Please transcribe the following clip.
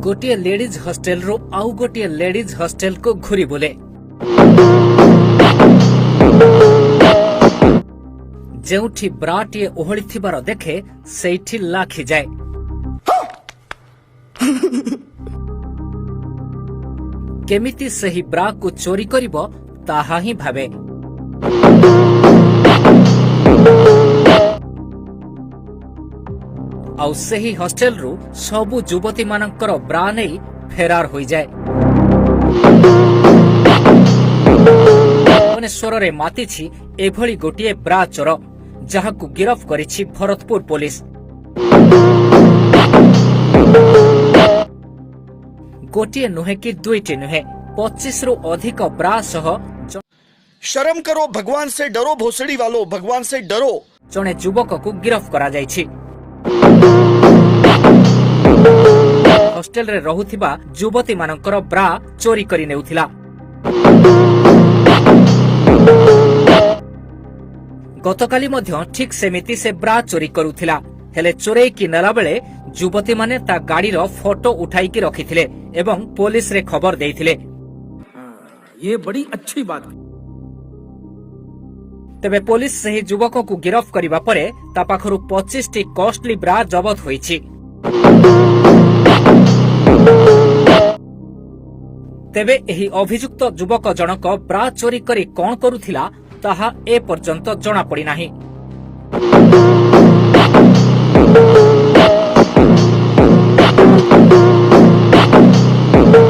गोटे ladies hostel रो आउ गोटे लेडीज हॉस्टेल को घुरी बुले। जेउठी ब्राटीए ओहଳି थिबार देखे सेठी लाखी जाए। केमिति सही ब्रा को चोरी करिबो ताहा ही भावे। आउ सही हॉस्टेल रु सबु युवती मानकर ब्रा नहीं फेरार हो जाए। भुवनेश्वर रे मातिछि एभली गोटिए ब्रा चोर जहाकु गिरफ करिछि भरतपुर पुलिस। गोटिए नुहे कि दुईटी नुहे 25 रु अधिक ब्रा सह शर्म करो, भगवान से डरो, भोसड़ी वालों भगवान से डरो। जने युवक को गिरफ करा जायछि। हॉस्टेल रे रहुथिबा युवती मानकर ब्रा चोरी करि नेउथिला। गतकाली मध्य ठीक सेमिति से ब्रा चोरी करुथिला। हेले चोरेई कि नेला बेले युवती माने ता गाड़ी रो फोटो उठाई कि रखिथिले एवं पुलिस रे खबर देइथिले। ये बड़ी अच्छी बात है। तेबे पुलिस सही युवक को गिरफ करिबा परे ता पाखरु 25 टी कॉस्टली ब्रा जबत होईछि। तेबे एही अभियुक्त युवक जनक ब्रा चोरी करी कोन करुथिला ताहा ए पर्यंत जणा पड़ी नाही।